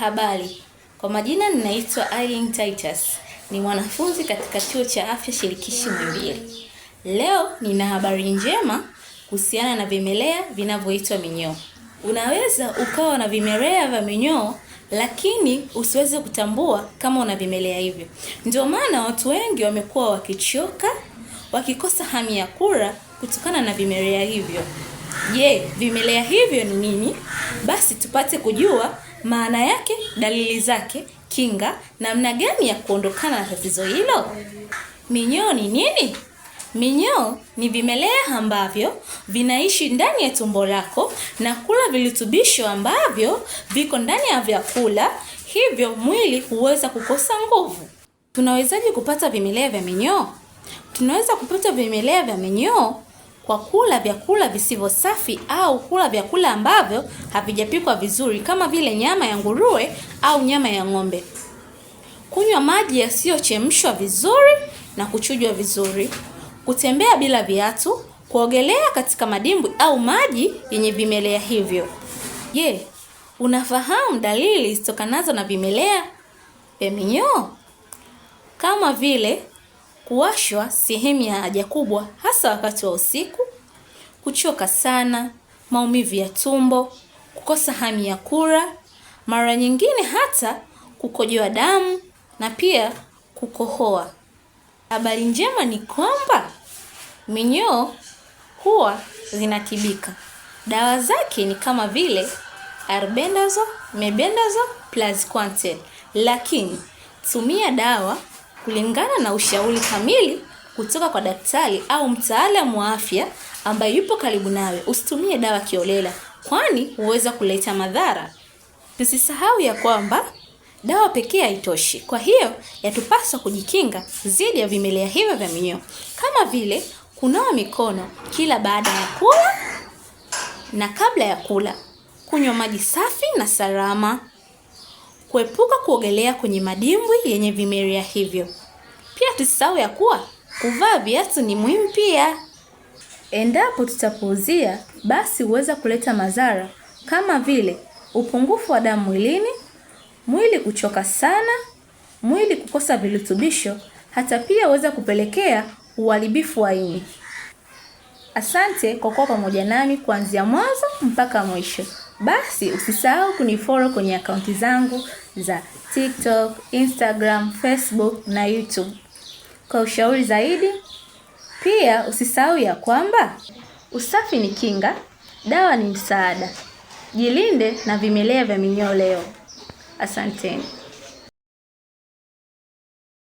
Habari, kwa majina ninaitwa Aileen Titus. Ni mwanafunzi katika chuo cha afya shirikishi Muhimbili. Leo nina habari njema kuhusiana na vimelea vinavyoitwa minyoo. Unaweza ukawa na vimelea vya minyoo lakini usiweze kutambua kama una vimelea hivyo. Ndio maana watu wengi wamekuwa wakichoka, wakikosa hamu ya kula kutokana na vimelea hivyo. Je, vimelea hivyo ni nini? Basi tupate kujua maana yake, dalili zake, kinga, namna gani ya kuondokana na tatizo hilo. Minyoo ni nini? Minyoo ni vimelea ambavyo vinaishi ndani ya tumbo lako na kula virutubisho ambavyo viko ndani ya vyakula, hivyo mwili huweza kukosa nguvu. Tunawezaje kupata vimelea vya minyoo? Tunaweza kupata vimelea vya minyoo kwa kula vyakula visivyo safi au kula vyakula ambavyo havijapikwa vizuri kama vile nyama ya nguruwe au nyama ya ng'ombe. Kunywa maji yasiyochemshwa vizuri na kuchujwa vizuri. Kutembea bila viatu, kuogelea katika madimbwi au maji yenye vimelea hivyo. Je, unafahamu dalili zitokanazo na vimelea vya minyoo? Kama vile kuwashwa sehemu ya haja kubwa hasa wakati wa usiku, kuchoka sana, maumivu ya tumbo, kukosa hamu ya kula, mara nyingine hata kukojoa damu na pia kukohoa. Habari njema ni kwamba minyoo huwa zinatibika. Dawa zake ni kama vile albendazole, mebendazole, praziquantel. Lakini tumia dawa kulingana na ushauri kamili kutoka kwa daktari au mtaalamu wa afya ambaye yupo karibu nawe. Usitumie dawa kiolela, kwani huweza kuleta madhara. Tusisahau ya kwamba dawa pekee haitoshi. Kwa hiyo yatupaswa kujikinga dhidi ya vimelea hivyo vya minyoo, kama vile kunawa mikono kila baada ya kula na kabla ya kula, kunywa maji safi na salama, kuepuka kuogelea kwenye madimbwi yenye vimelea hivyo. Pia tusisahau ya kuwa kuvaa viatu ni muhimu pia. Endapo tutapuuzia, basi huweza kuleta madhara kama vile upungufu wa damu mwilini, mwili kuchoka sana, mwili kukosa virutubisho, hata pia huweza kupelekea uharibifu wa ini. Asante kwa kuwa pamoja nami kuanzia mwanzo mpaka mwisho. Basi usisahau kunifollow kwenye akaunti zangu za TikTok, Instagram, Facebook na YouTube kwa ushauri zaidi. Pia usisahau ya kwamba usafi ni kinga, dawa ni msaada. Jilinde na vimelea vya minyoo leo. Asanteni.